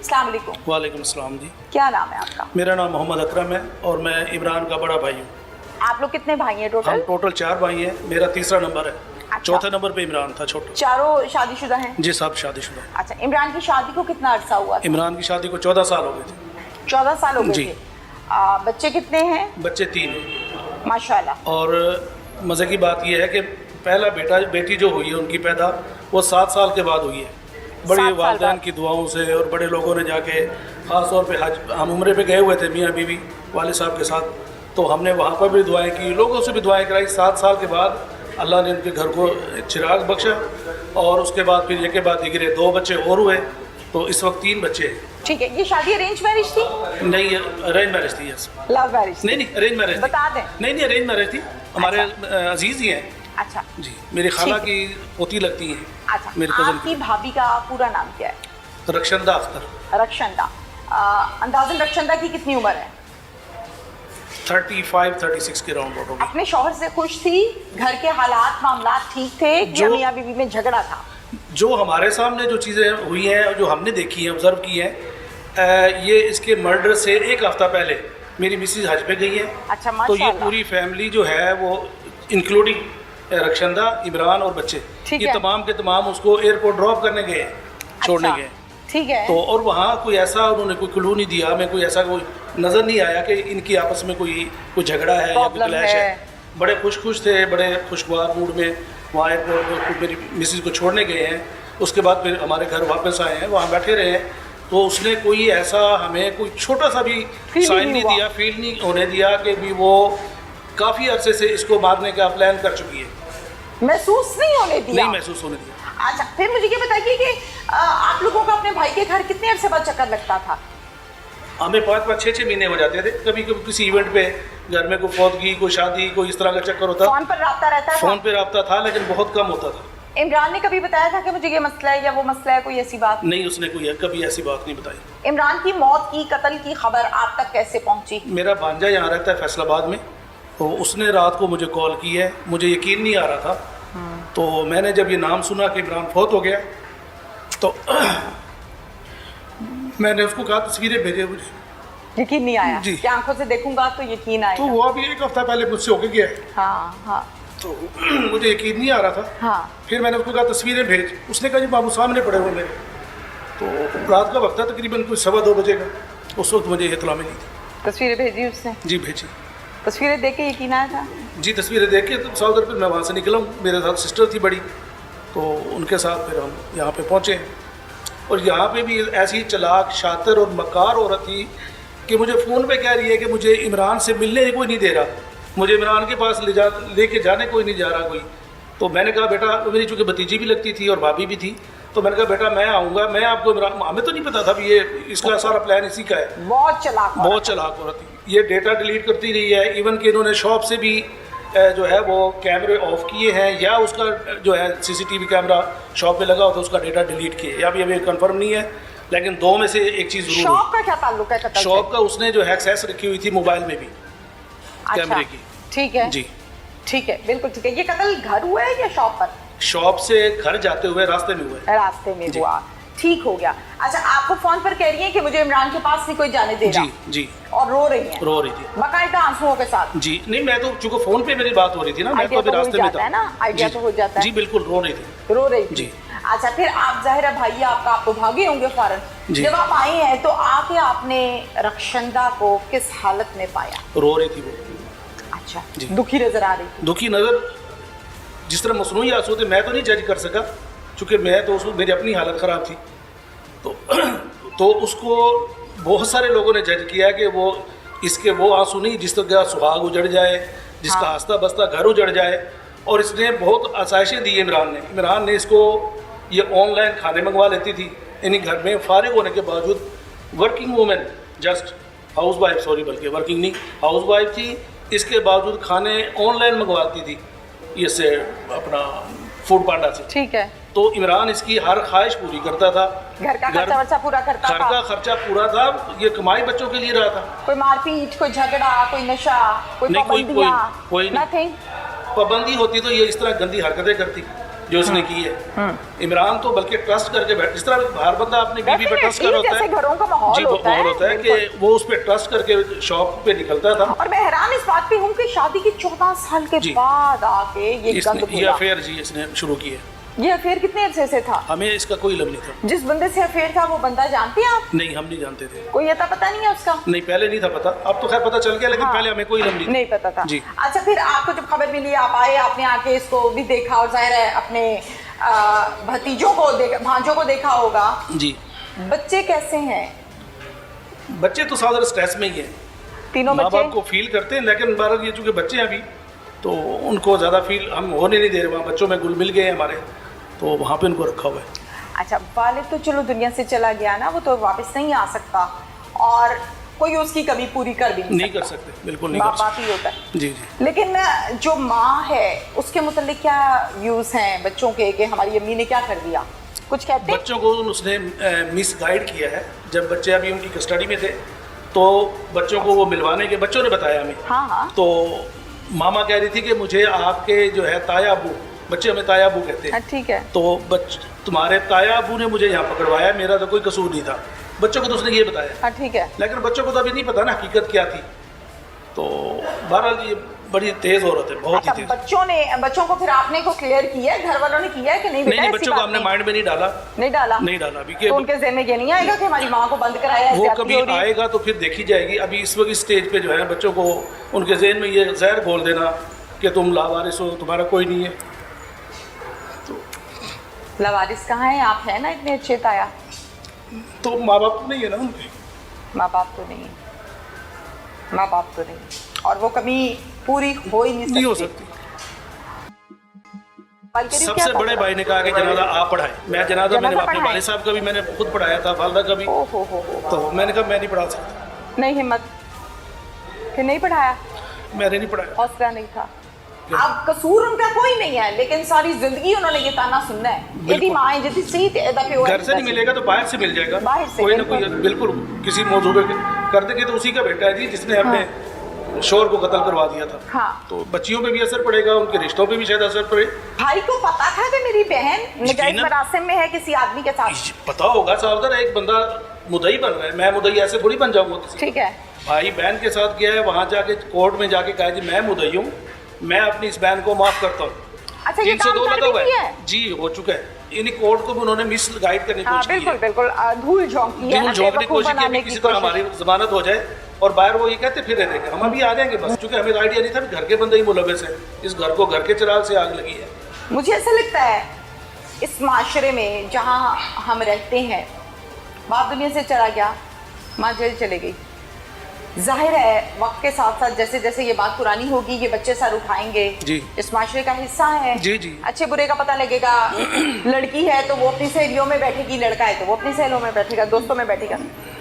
अस्सलाम वालेकुम। वालेकुम अस्सलाम जी। क्या नाम है आपका? मेरा नाम मोहम्मद अकरम है और मैं इमरान का बड़ा भाई हूँ। आप लोग कितने भाई हैं टोटल? हम टोटल 4 भाई हैं, मेरा तीसरा नंबर है। अच्छा। चौथे नंबर पे इमरान था छोटा। चारों शादीशुदा हैं? जी सब शादीशुदा हैं। अच्छा, इमरान की शादी को कितना अरसा हुआ था? इमरान की शादी को 14 साल हो गए थे। 14 साल हो गए जी। थे। बच्चे कितने हैं? बच्चे 3 हैं। माशाल्लाह। और मज़े की बात यह है कि पहला बेटी जो हुई है उनकी पैदा वो 7 साल के बाद हुई है। बड़ी 7 साल वालिदैन बाद। की दुआओं से और बड़े लोगों ने जाके ख़ास तौर पे हज हम उम्रे पे गए हुए थे मियाँ बीवी वाले साहब के साथ, तो हमने वहाँ पर भी दुआएं की, लोगों से भी दुआएं कराई। 7 साल के बाद अल्लाह ने उनके घर को चिराग बख्शा और उसके बाद फिर एक के बाद दिगरे 2 बच्चे और हुए, तो इस वक्त 3 बच्चे हैं। ठीक है, ये शादी अरेंज मैरिज थी? नहीं, अरेंज मैरिज थी। यस। Love marriage? नहीं अरेंज मैरिज बता दें। नहीं अरेंज मैरिज थी। हमारे अजीज़ ही हैं। अच्छा जी, मेरी खाला ठीक की पोती लगती हैं। अच्छा, मेरे कज़न आपकी भाभी का पूरा नाम क्या है? की रक्षंदा अख्तर। रक्षंदा। अंदाज़न रक्षंदा की कितनी उम्र है? 35-36 के राउंड होगी। अपने शौहर से खुश थी? घर के हालात मामलात ठीक थे या जो- मियाँ बीवी में झगड़ा था? जो हमारे सामने जो चीज़ें हुई हैं, जो हमने देखी हैं, ऑब्ज़र्व की हैं, ये इसके मर्डर से एक हफ़्ता पहले मेरी मिसिज हज पे गई है। अच्छा, तो ये माशाल्लाह। पूरी फैमिली जो है वो इंक्लूडिंग रक्षंदा, इमरान और बच्चे, ठीक ये है। तमाम के तमाम उसको एयरपोर्ट ड्रॉप करने गए हैं, छोड़ने अच्छा, गए हैं। ठीक है। तो और वहाँ कोई ऐसा उन्होंने कोई क्लू नहीं दिया, हमें कोई ऐसा कोई नज़र नहीं आया कि इनकी आपस में कोई झगड़ा है या कोई Problem क्लैश है। है। बड़े खुश थे, बड़े खुशगवार मूड में वहाँ एयरपोर्ट में मेरी मिसिज को छोड़ने गए हैं। उसके बाद फिर हमारे घर वापस आए हैं, वहाँ बैठे रहे हैं, तो उसने कोई ऐसा हमें कोई छोटा सा भी Feel साइन नहीं नहीं हुआ। दिया, फील नहीं होने दिया कि भी वो काफ़ी अरसे से इसको मारने का प्लान कर चुकी है। महसूस नहीं होने दिया? नहीं महसूस होने दिया। अच्छा, फिर मुझे ये बताइए कि आप लोगों का अपने भाई के घर कितने अरसे बाद चक्कर लगता था? हमें 5-5, 6-6 महीने हो जाते थे। कभी कभी किसी इवेंट पे घर में कोई फौतगी, कोई शादी, कोई इस तरह का चक्कर होता। फोन पर राब्ता रहता था? फोन पे रब्ता था लेकिन बहुत कम होता था। इमरान ने कभी बताया था कि मुझे ये मसला है या वो मसला है, कोई ऐसी बात? नहीं, उसने कोई कभी ऐसी बात नहीं बताई। इमरान की मौत की, कत्ल की खबर आप तक कैसे पहुंची? मेरा भांजा यहाँ रहता है फैसलाबाद में, तो उसने रात को मुझे कॉल की है। मुझे यकीन नहीं आ रहा था, तो मैंने जब ये नाम सुना कि इमरान फौत हो गया, तो मैंने उसको कहा तस्वीरें भेजे मुझे। यकीन नहीं आया जी। कि आंखों से देखूंगा तो यकीन तो आएगा। वो अभी 1 हफ्ता पहले मुझसे होके गया है, हाँ हाँ तो मुझे यकीन नहीं आ रहा था। हाँ। फिर मैंने उसको कहा तस्वीरें भेज। उसने कहा जी बाबू सामने पड़े हुए मेरे। तो रात का वक्त था, तकरीबन कुछ 2:15 बजे का। उस वक्त मुझे इत्तला मिली थी। तस्वीरें भेजी उसने? जी भेजी। तस्वीरें देख के यकीन आया था? जी तस्वीरें देख के तो साउदर फिर मैं वहाँ से निकला हूँ। मेरे साथ सिस्टर थी बड़ी, तो उनके साथ फिर हम यहाँ पे पहुँचे। और यहाँ पे भी ऐसी चालाक, शातिर और मकार औरत थी कि मुझे फ़ोन पे कह रही है कि मुझे इमरान से मिलने कोई नहीं दे रहा, मुझे इमरान के पास लेके जाने कोई नहीं जा रहा कोई। तो मैंने कहा बेटा, मेरी चूँकि भतीजी भी लगती थी और भाभी भी थी, तो मैंने कहा बेटा मैं आऊँगा, मैं आपको इमरान, हमें तो नहीं पता था भी ये इसका सारा प्लान इसी का है। बहुत चालाक औरत। बहुत चालाक औरत थी। ये डेटा डिलीट करती रही है, इवन कि इन्होंने शॉप से भी जो है वो कैमरे ऑफ किए हैं, या उसका जो है सीसीटीवी कैमरा शॉप पे लगा होता है उसका डेटा डिलीट किए, या भी अभी कंफर्म नहीं है, लेकिन 2 में से एक चीज़ जरूर शॉप का क्या ताल्लुक है कत्ल से? शॉप का उसने जो है एक्सेस रखी हुई थी मोबाइल में भी, कैमरे की। ठीक है जी। ठीक है, बिल्कुल ठीक है। ये कत्ल घर हुआ है या शॉप पर? शॉप से घर जाते हुए रास्ते में हुआ है। रास्ते में जी। हुआ, ठीक हो गया। अच्छा, आपको फोन पर कह रही है कि मुझे इमरान के पास नहीं कोई जाने दे रहा? जी जी, और रो रही है? रो रही थी। बाकायदा आंसुओं के साथ? जी नहीं, मैं तो चूँकि फ़ोन पे मेरी बात हो रही थी ना, मैं तो आइडिया अभी तो हो रास्ते में जाता है था ना, आइडिया जी, तो हो जाता है। जी बिल्कुल रो रही थी। रो रही थी। जी। अच्छा, फिर आप जाहिर है भाई आपका, आप तो भागे होंगे फौरन। जी। जब आप आई हैं तो आके आपने रक्षंदा को किस हालत में पाया? रो रही थी वो। अच्छा, जी। दुखी नजर आ रही थी? दुखी नज़र, जिस तरह मसनूई आंसू थे, मैं तो नहीं जज कर सका चूँकि मैं तो मेरी अपनी हालत ख़राब थी। तो उसको बहुत सारे लोगों ने जज किया कि वो इसके वो आंसू नहीं जिस तरह सुहाग उजड़ जाए, जिसका हाँ। हंसता बसता घर उजड़ जाए। और इसने बहुत आसाइशें दी इमरान ने इसको। ये ऑनलाइन खाने मंगवा लेती थी, यानी घर में फारिग होने के बावजूद, working women, just house wife, sorry बल्कि वर्किंग नहीं, हाउस वाइफ थी, इसके बावजूद खाने ऑनलाइन मंगवाती थी इससे, अपना फूड पांडा से। ठीक है। तो इमरान इसकी हर ख्वाहिश पूरी करता था। घर का खर्चा वर्चा पूरा करता घर का था? खर्चा पूरा था, ये कमाई बच्चों के लिए रहा था। कोई मारपीट, कोई झगड़ा, कोई नशा, कोई नहीं, कोई पाबंदियां? नहीं। नथिंग? पाबंदी होती तो ये इस तरह गंदी हरकतें करती। जो उसने की है। इमरान तो बल्कि ट्रस्ट करके बैठ, जिस तरह बाहर बंदा अपनी बीवी पे ट्रस्ट कर होता जैसे घरों का है, माहौल जी होता माहौल होता है कि वो उस पर ट्रस्ट करके शॉप पे निकलता था। और मैं हैरान इस बात पे हूँ कि शादी के 14 साल के जी। बाद आके ये गंद ये खुला। अफेयर जी इसने शुरू की है। ये अफेयर कितने अरसे से था? हमें इसका कोई इल्म नहीं था। जिस बंदे से अफेयर था वो बंदा जानते हैं आप? नहीं, हम नहीं जानते थे। कोई अता पता नहीं है उसका? नहीं, पहले नहीं था पता, अब तो खैर पता चल गया, लेकिन हाँ। पहले हमें कोई इल्म नहीं नहीं पता था जी। अच्छा, फिर आपको जब खबर मिली आप आए, आपने आके इसको भी देखा और जाहिर है अपने भतीजों को देखा, भांजों को देखा होगा जी। बच्चे कैसे हैं? बच्चे तो साधारण स्ट्रेस में ही हैं, तीनों माँ बच्चे? बाप को फील करते हैं, लेकिन बारह ये चूँकि बच्चे हैं अभी, तो उनको ज़्यादा फील हम होने नहीं दे रहे। वहाँ बच्चों में घुल मिल गए हैं हमारे, तो वहाँ पे उनको रखा हुआ है। अच्छा, वालिद तो चलो दुनिया से चला गया ना, वो तो वापस नहीं आ सकता और कोई उसकी कमी पूरी कर भी नहीं कर सकते, बिल्कुल नहीं बाप कर बाप सकते। ही होता है। जी जी। लेकिन जो माँ है उसके मुतालिक क्या व्यूज हैं बच्चों के कि हमारी अम्मी ने क्या कर दिया, कुछ कहते हैं? बच्चों को उसने मिस गाइड किया है। जब बच्चे अभी उनकी कस्टडी में थे तो बच्चों को वो मिलवाने के, बच्चों ने बताया हमें। हाँ हाँ। तो मामा कह रही थी कि मुझे आपके जो है ताया अबू, बच्चे हमें ताया अबू कहते हैं, ठीक है, तो तुम्हारे ताया अबू ने मुझे यहाँ पकड़वाया, मेरा तो कोई कसूर नहीं था। बच्चों को तो उसने ये बताया। हाँ ठीक है। लेकिन बच्चों को तो अभी नहीं पता ना हकीकत क्या थी। तो बहरहाल ये बड़ी तेज औरत है, बहुत ही अच्छा, तेज। बच्चों को फिर आपने को क्लियर किया है, घर वालों ने किया है कि नहीं? नहीं, बच्चों को हमने माइंड में नहीं डाला। नहीं डाला? नहीं डाला अभी कि तो उनके ज़हन में ये नहीं आएगा कि हमारी माँ को बंद कराया है, वो ज्यादती कभी हो रही है? आएगा तो फिर देखी जाएगी। अभी इस वक्त स्टेज पे जो है बच्चों को उनके जहन में ये जहर घोल देना कि तुम लावारिस हो, तुम्हारा कोई नहीं है। लवारिस कहाँ है? आप हैं ना इतने अच्छे ताया। तो माँ बाप नहीं है ना उनके। माँ बाप तो नहीं है, माँ बाप तो नहीं, और वो कभी पूरी हो ही नहीं हो सकती। सबसे बड़े भाई ने कहा कि जनाजा आप पढ़ाए। मैं जनाजा मैंने अपने वाले साहब का भी मैंने खुद पढ़ाया था, वालदा का भी। तो मैंने कहा मैं नहीं पढ़ा सकता। नहीं हिम्मत, फिर नहीं पढ़ाया? मैंने नहीं पढ़ाया, हौसला नहीं था। अब कसूर उनका कोई नहीं है, लेकिन सारी जिंदगी उन्होंने ये ताना सुनना है। यदि माँ जितनी सही घर से नहीं मिलेगा तो बाहर से मिल जाएगा, बाहर से कोई ना कोई। बिल्कुल किसी मौजूद कर देंगे तो उसी का बेटा है जी जिसने अपने शोर को कत्ल करवा दिया था। हाँ। तो बच्चियों पे भी असर पड़ेगा, उनके रिश्तों पे भी शायद असर पड़े। भाई को पता था कि मेरी बहन नजायज मरासिम में है किसी आदमी के साथ? पता होगा सावधान, एक बंदा मुदई बन रहा है, मैं मुदई ऐसे थोड़ी बन जाऊंगा किसी। ठीक है। भाई बहन के साथ गया है, वहां जाके कोर्ट में जाके कहा जी मैं मुदई हूँ, मैं अपनी इस बहन को माफ करता हूँ। अच्छा, ये काम 302 कर लगा हुआ भी है है? जी, हो चुका है। इन्हीं कोर्ट को भी उन्होंने मिस गाइड करने की कोशिश की बिल्कुल है। बिल्कुल धूल झोंकी है, धूल झोंकने की कोशिश की है, किसी तरह कोशिश। हमारी जमानत हो जाए। और बाहर वो ये कहते फिर रहे थे हम अभी आ जाएंगे बस, क्योंकि हमें आइडिया नहीं था कि घर के बंदे ही मुलविस है, इस घर को घर के चिराग से आग लगी है। मुझे ऐसा लगता है इस माशरे में जहाँ हम रहते हैं, बाप दुनिया से चला गया, माँ जेल चले गई। जाहिर है वक्त के साथ साथ जैसे जैसे ये बात पुरानी होगी, ये बच्चे सर उठाएंगे जी। इस माशरे का हिस्सा है। जी जी। अच्छे बुरे का पता लगेगा। लड़की है तो वो अपनी सहेलियों में बैठेगी, लड़का है तो वो अपनी सहेलियों में बैठेगा, दोस्तों में बैठेगा।